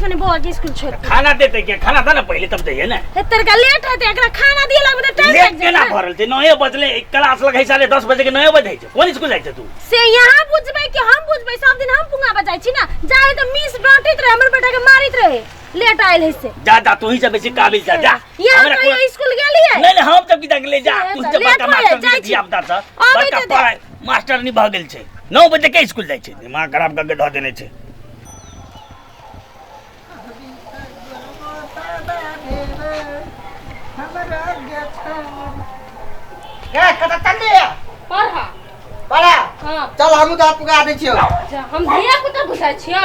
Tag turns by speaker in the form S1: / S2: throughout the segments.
S1: कने बुआ के स्कूल छोड़
S2: खाना देते क्या खाना था ना पहले तब जाइए ना
S1: तेरे का लेट है एकरा खाना दिए लगबे टाइम
S2: लेट
S1: लग
S2: केना भरल छे 9 बजले क्लास लगाई 10:30 बजे के 9 बजे छे कौन स्कूल जाय छे तू
S1: से यहां बुझबै कि हम बुझबै सब दिन हम पुंगा बजाय छी ना जाए त मिस डांटित रहे हमर बेटा के मारित रहे लेट आइल है से
S2: जा तू ही से बेसी काबिल जा
S1: हमरा कोई स्कूल गेली है
S2: नहीं हम तब की तक ले जा तू से बड़का मास्टर नहीं दिया बता छ बड़का पढ़ाई मास्टर नहीं भ गेल छे 9 बजे के स्कूल जाय छे दिमाग खराब करके ध देने छे
S3: ए कत चल पढ़ा हां चल हम तो पुगा दे छियो
S1: हम धिया पुता बुझाय छियो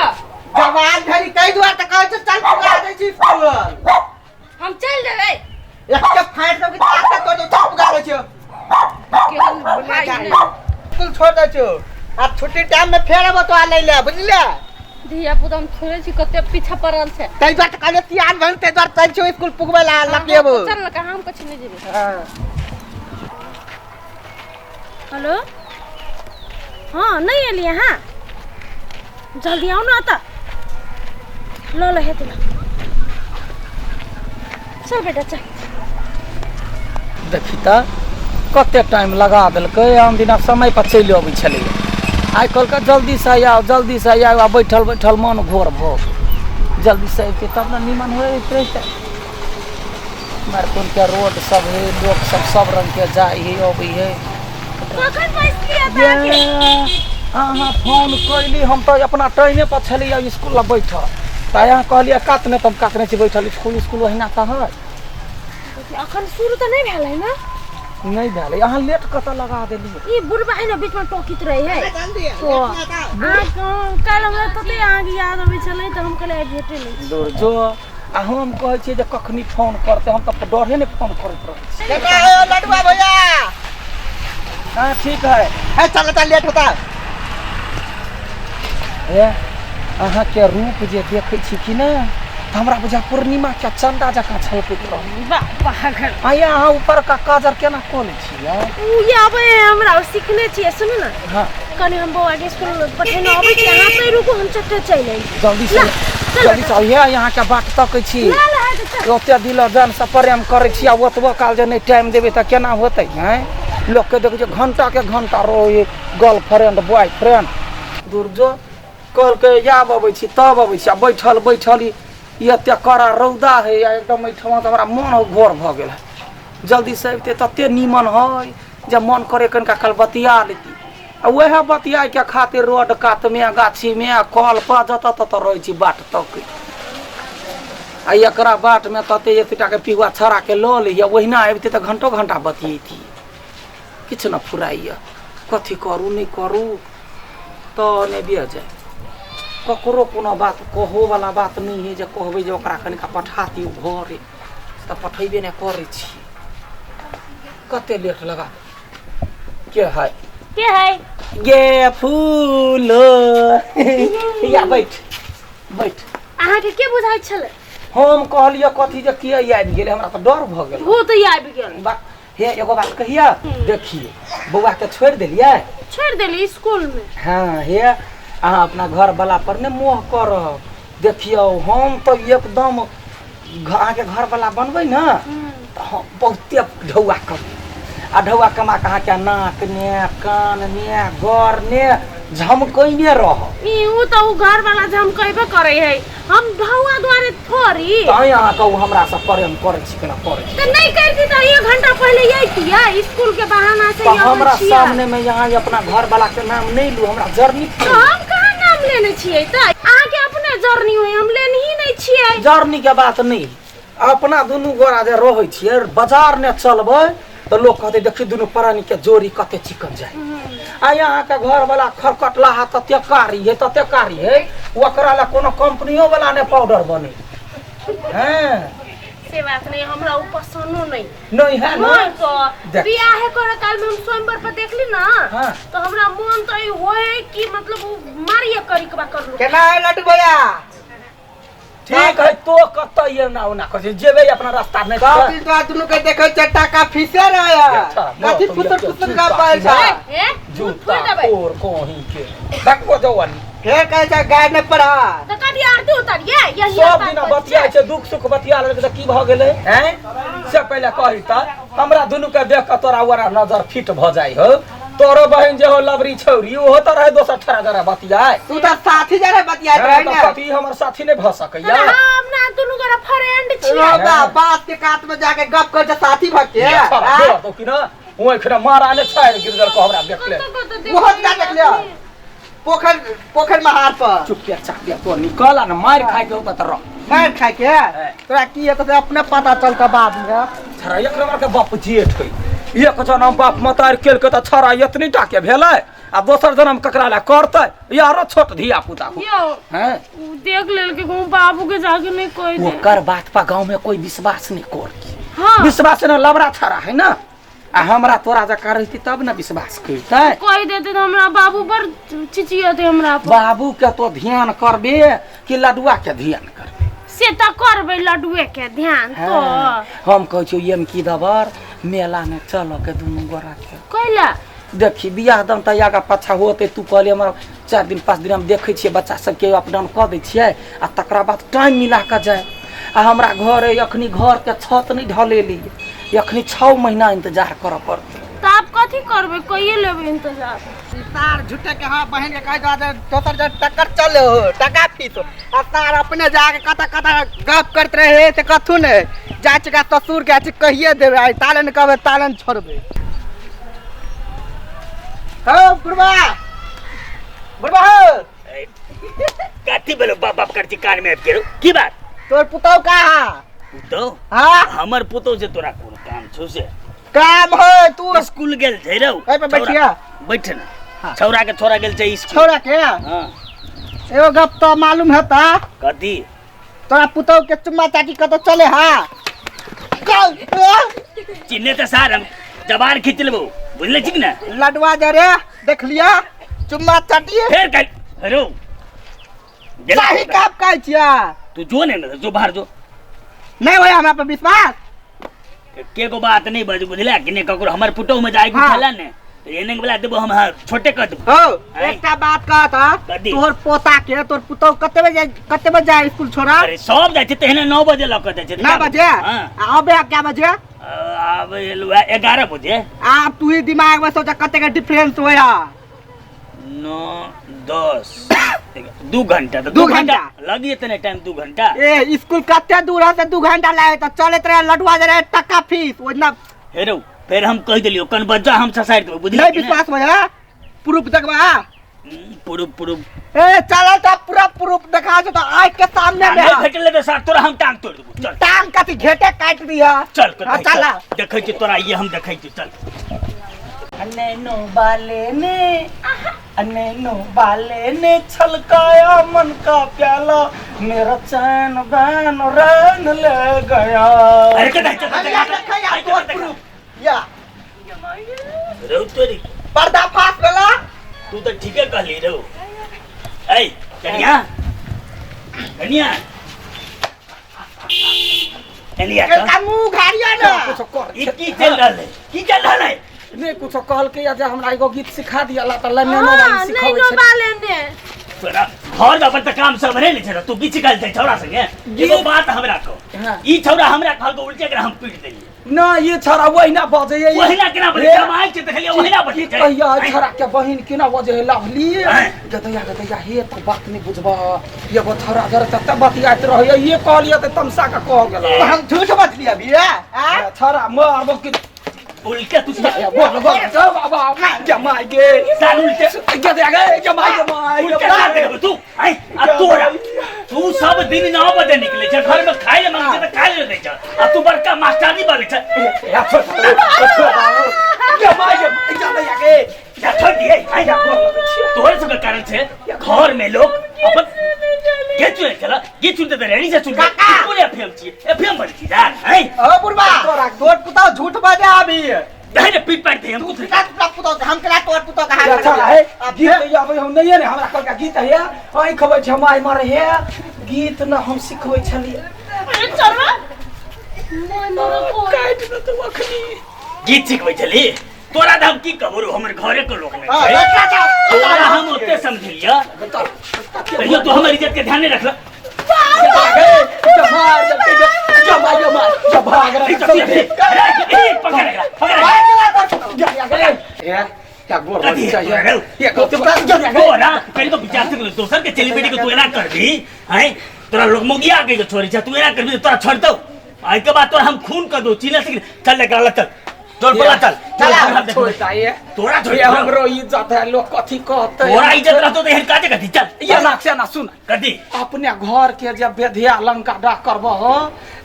S3: जवान घरी कई दुआ त कहै छ चल पुगा दे छी स्कूल
S1: हम चल देबै
S3: एक के फाइट सब के ताकत तो चल पुगा दे छियो
S1: के हम बुलाई नहीं
S3: स्कूल छोड़ दे छियो अब छुट्टी टाइम में फेर अब तो आ ले ले बुझलिए
S1: धिया पुता हम छोड़े छी कते पीछा पड़ल छे
S3: तई बात कहले तियान बनते द्वार चल छियो स्कूल पुगबे ला लपिएबो
S1: चल का हम कुछ नहीं जेबे
S3: हां
S1: हेलो हाँ नहीं एलिए हाँ जल्दी आओ ना आता लो है तुम चल बेटा चल
S4: देखी त कते टाइम लगा देलकै हम दिना समय पर चलि अबै छलै आइ कल का जल्दी से आओ बैठल बैठल मन घोर भ जल्दी से आइके तब ना निमन होइत रहतै मारकोन के रोड सब है लोग सब रंग के जाय है अबै है
S1: कखन बैठलिए
S4: हाँ फोन कैली हम तो अपना ट्रेने पर छलिए स्कूल ला बैठल त यहाँ कहलिए कात ने तुम कात नहीं बैठल स्कूल वहीना त है
S1: अखन शुरू त नहीं भेलै ना
S4: नहीं भेलै यहाँ लेट कत लगा देली
S1: ई बुढ़बा है ना बीच में टोकित रही है तो काल हमरा तते आगे याद आबै छलै त हम कहले भेटे नहीं
S4: दूर जो आ हम कहै छियै जे कखनी फोन करते हम त डरे ने फोन करत रहै
S3: बेटा ए लडुआ भैया
S4: हां ठीक है
S3: चल लेट होता
S4: ए अहाँ के रूप जे देखै छी कि ना हमरा बुझा पूर्णिमा के चंदा जका छलकैत रहै
S1: वाह पागल
S4: आया अहाँ ऊपर का काजर केना कोले छी
S1: उ आबे हमरा सीखने छी सुन ना
S4: हां
S1: कने हम बौआ के स्कूल पठेना आबै छी यहां पे रुको हम चट्टे चल आई
S4: जल्दी से आइए यहाँ के बात तकै छी ओते दिल जान से प्रेम करै छी आ ओतबो काल जे नहीं टाइम देबे त केना होतै हैं लोग के देखै छै घंटा के घंटा रोए गर्लफ्रेंड बॉयफ्रेंड दूर जो कल के याब अबै छी तब अबै छी आ बैठल एते कड़ा रौदा है एकदम एठमा त हमरा मन घोर भ गेल है जल्दी से अबते तते नीमन है जे मन करे कनका कल बतिया लेती आ वह बतिया के खातिर रोड कात में गाछी में कल पर जत रहे छी बाट तक आ एकरा बाट में तते एतटा के पिगुआ छड़ा के ल लिया वहिना अबते त घंटा बतियेती किछ न फुराइया कथी करू नहीं करू तो ने बिया जाए ककरो कोनो बात कहो वाला बात नहीं है जे कहबे जे ओकरा कनिका पठाती घरे त पठेबे ने करे छी कते लेट लगा के है गे फूल या बैठ
S1: अहाँ के बुझाइ छले
S4: हम कहलिए कथी जे किया आबि गेले हमरा त डर भ गेल
S1: हो त आबि गेल
S4: हे एगो बात कहिया देखिए बौआ के छोड़ देली
S1: स्कूल में
S4: हाँ हे अहाँ अपना घर वाला पर ने मोह कर देखियो हम तो एकदम अहाँ के घर वाला बनबै ना तो हम बहुते ढौआ करबै आ ढौआ कमा कहाँ के नाक ने कान ने गोर ने झमकैने रह
S1: ई उ तो घर वाला झमकैबे करे है हम ढौआ द्वारे थोड़ी
S4: त यहाँ कहू हमरा से प्रेम करे छी केना करे छी
S1: त नहीं करती त 1 घंटा पहले आइतिया स्कूल के बहाना से
S4: हमरा सामने में यहाँ अपना घर वाला के नाम नहीं लू हमरा जर्नी
S1: हम कहां नाम लेने छियै त अहाँ के अपने जर्नी होय हम लेने ही नहीं छियै
S4: जर्नी के बात नहीं अपना दुनू गोरा जे रहै छियै बाजार ने चलबै तो लोग कहते देखी दुनू प्राणी के जोड़ी कते चिकन जाए आ यहाँ के घर वाला खरकटला हा तते कारी है ओकरा ला कोनो कंपनियों वाला ने पाउडर बने हैं
S1: से बात नहीं हमरा उ पसंदो
S4: नहीं है ना
S1: तो बियाह करे काल में हम स्वयंवर पर देखली ना
S4: हाँ।
S1: तो हमरा मन तो होए कि मतलब मारिए करी के बा कर लो
S3: केना है लड्डू भैया
S4: ठीक है तो कतई ना ओना कहे जेबे अपना रास्ता में
S3: काफी तो दुनु के देखे चट्टा का फिसर आया काफी फुटर का पाल था
S4: जूता और कोही के देखो जवानी
S3: फिर कहे जा गाय ने पड़ा
S1: तो कभी आरती उतारिए
S4: सब दिन बतिया छै दुख सुख बतिया ले त की भ गेलै हैं से पहले कही त हमरा दुनू के देख के तोरा वरा नजर फिट भ जाई हो तोरो बहन जे हो लवरी छौरी ओहो त रहे दोसर ठरा जरा बतिया
S3: तू त साथी जरे बतिया रहे
S4: त
S3: ने
S4: कथी हमर साथी नै भ सकैया
S1: हम ना दुनू गोरा फ्रेंड छियै
S3: लोगा बात के काट में जाके गप कर साथी भके
S4: तो कि न ओइ खरा मारा ने छाड़ गिरदल को हमरा देख ले
S3: बहुत जा देख लिया पोखर महार पर
S4: चुपचाप चापिया तो निकल आ न मार खाए के होता त रह
S3: मार खाए के तोरा की है तो अपने पता चलता बाद में
S4: छरा एक नंबर के बाप जेठ है एक जना बाप मतार केल के त छरा इतनी टाके भेलै आ दोसर जन्म ककरा ला करतै यार छोट धिया पुता को
S1: यो
S4: हैं
S1: देख लेल के कहूं बाबू के जाके नहीं कोई दे
S4: ओकर बात पर गांव में कोई विश्वास नहीं कर
S1: हां
S4: विश्वास न लबड़ा छरा है ना आ हमरा तोरा जा करती तब न विश्वास करतै
S1: कोई देते तो हमरा बाबू पर चिचियते हमरा पर
S4: बाबू के तो ध्यान करबे कि लडुआ के ध्यान करबे
S1: से त करबे लडुए के ध्यान तो
S4: हम कहै छी एम की दबर मेला में चलो के दुनू गोरा के
S1: कइला
S4: देखी बियाह दम त आगा पाछा होते तू कहले हमरा 4 दिन 5 दिन हम देखै छियै बच्चा सब के अप डाउन क दै छियै आ तकरा बाद टाइम मिला के जाए आ हमरा घर अखनी घर के छत नहीं ढलेली अखनी 6 महीना इंतजार कर पड़ते
S1: त आप कथी करबे कइए लेबे इंतजार
S3: तार झूठे के हां बहन के कह दे दोसर जन टक्कर चले हो टका फीस आ तार अपने जाके कता गप करत रहे से कथु ने जाच का ससुर के अछि कहिए देबे आई तालन कहबे तालन छोड़बे हो बुढ़वा हो
S2: काठी बोलो बाप बाप करती कान में केरो की बात
S3: तोर पुतौ कहा
S2: पुतो
S3: हां
S2: हमर पुतो से तोरा कोन काम छौ से
S3: काम हो तू
S2: स्कूल गेल छै रौ
S3: ए पे बैठिया
S2: बैठ ना छौरा के छोरा गेल छै स्कूल
S3: छोरा के
S2: हां
S3: एगो गप तो मालूम है ता
S2: कथी
S3: तोरा पुतौ के चुम्मा चाटी कत चले हां
S2: चिन्ने त सार हम जबान खींच लेबो बुझले छी ना
S3: लडवा जरे देख लिया चुम्मा चाटिए
S2: फेर कल रो
S3: सही काम कहै छिया
S2: तू जो ने जो बाहर जो
S3: नहीं होय हमरा पर विश्वास
S2: के को बात नहीं बज बुझला कि ने ककरो हमर पुटो में जाय गुठला ने एने के बोला देबो हम छोटे कर देबो
S3: हो एकटा बात कहता तोर पोता के तोर पुतौ कते बजे जाय स्कूल छोड़ा
S2: अरे सब जाय छै तेहने 9 बजे लक जाय छै
S3: 9 बजे आबे क्या बजे
S2: अब 11 बजे
S3: आप तू ही दिमाग में सोचा कते का डिफरेंस होया
S2: 9 10 2 घंटा तो
S3: 2 घंटा
S2: लगी इतने टाइम 2 घंटा
S3: ए स्कूल कते दूर है से 2 घंटा लागे त चलत रहे लडवा जरे टका फीस ओजना
S2: हेरो फिर हम कह दिलियो कन बच्चा हम साइड में बुझली
S3: नहीं विश्वास होया प्रूफ देखबा
S2: प्रूफ
S3: ए चल त पूरा प्रूफ दिखा दे तो आँख के सामने में
S2: नहीं भेटले तो सर तोरा हम टांग तोड़ देबो चल
S3: टांग कति घेटे काट दिया
S2: चल
S3: चल
S2: देखै छी तोरा ये हम देखै छी चल
S4: नैनो बाले ने छलकाया मन का प्याला मेरा चैन बैन रैन ले गया
S2: अरे कदा
S3: या
S2: रो तोरी
S3: पर्दा फास गला
S2: तू तो ठीके कहली रो ए कन्या एलिया
S3: का मुंह घारिया ना
S2: ई की चल रहल है
S4: नहीं कुछ कहल के या जे हमरा एगो गीत सिखा दिया ला त नैनो वाली सिखावे छै
S1: बाले ने
S2: तोरा घर में अपन त काम सब रे ले छै तू बीच काल छै छौरा संगे एगो बात हमरा को ई छौरा हमरा कहल को उल्टे कर हम पीट देली
S4: ना ये छोरा वहिना बजे ये
S2: वहिना केना बजे जमाई छै देखलिए वहिना बजे छै
S4: कहिया छोरा के बहिन केना बजे लाभली गदैया हे तो बात नहीं बुझबा एगो छोरा जर तत बतियात रहय ये कहलिए त तमसा का कह गेल
S3: हम झूठ बात लिया भी है
S4: छोरा मारबो कि
S2: उल्टे तू
S4: बोल जा बाबा जमाई गे
S2: साल उल्टे
S4: गदैया जमाई
S2: उल्टे मार दे तू आई आ तोरा तू सब दिन 9 बजे निकले छ घर में खाए ले मांगे त खाए ले दे छ आ तू बड़का मास्टर नहीं बने छ
S4: या जमाई गदैया गे
S2: या छोड़ दिए आई जा तोरे सब कारण से घर में लोग अपन के चुने चला ये चुनते त रेडी से चुन पूरे एफएम छी एफएम बन छी यार है
S3: ओ बुढ़वा तोर पुता झूठ बाजे अभी
S2: दे पीट पाट दे हम
S3: तू का पुता हम केला तोर पुता कहा
S4: अच्छा है गीत आबै हम नहीं ने हमरा कहलका गीत है आई खबै छ माय मारे हे गीत न हम सिखबै छलिए
S1: अरे चल मोय मोर को
S2: काट न तो अखनी गीत सिखबै छली तोरा दाम की कहबो हमर घरे के लोग नहीं तोरा हम ओते समझलिया तइयो तो हमर इज्जत के ध्यान नहीं रखला दोसर के चली बेटी को तू एना कर दी हैं तोरा लोग मोगिया के छोड़ी छ तू एना कर दी तोरा छोड़ दो आई के बाद तोरा हम खून कर दो चीना से चल लेकर चल चल पला चल
S4: छोड़ता है
S2: तोरा छोड़
S4: हमरो इज्जत है लोग कथी कहते
S2: तोरा इज्जत रहतो तो एहन काजे कथी चल
S4: ये ना से ना सुन
S2: कथी
S4: अपने घर के जब बेधिया लंका डा करबो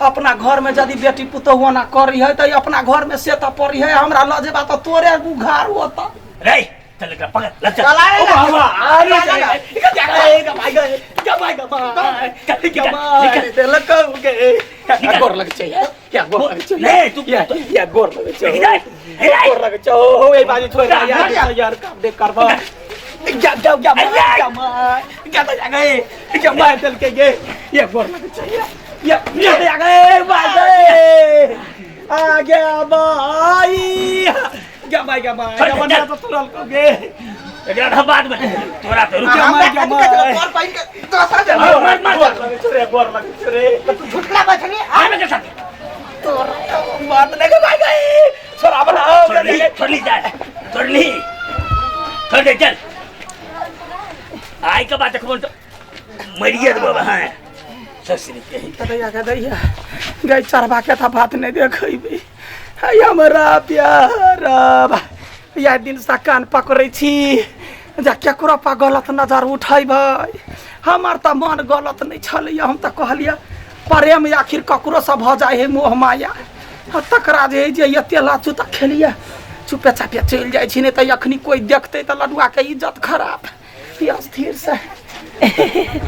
S4: अपना घर में यदि बेटी पुतहुआ ना करी है तो अपना घर में से त पड़ी है हमरा ल जेबा तो तोरे उघार होता
S2: रे चल लेकर पकड़ ले चल
S4: गोर लग चाहिए क्या गोर लग चाहिए
S2: नहीं तू
S4: या गोर लग चाहिए गोर लग चाहिए ओ ए बाजी छोड़ यार काम दे करबा क्या तो जा गए क्या मार चल के गए ये गोर लग चाहिए ये जा गए भाई आ गया भाई क्या बना तो तुरंत को गए
S2: एकरा बाद में तोरा तो रुक
S3: और पाइन के दोसर जन
S2: मार
S4: गोर लग छोरे
S3: तू झुटला बछनी
S2: आ में के साथ
S4: तोर बात नहीं के भाई गए छोरा बनाओ
S2: छोड़ ली जा छोड़ ली छोड़ दे चल आई का बात खबर तो मरिए दे बाबा हां ससरी के
S4: दैया गई चरबा के था बात नहीं देखई हमरा प्यार या दिन से कान पकड़े छी जा केकरो पा गलत नजर उठाई भाई हमार त मन गलत नहीं छल हम त कहलिए प्रेम आखिर ककरो से भ जाए है मोह माया तकरा जे एते लाचू त खेलिए चुपे चापे चल जाए छी नहीं त अखनी कोई देखते त लडुआ के इज्जत खराब अस्थिर से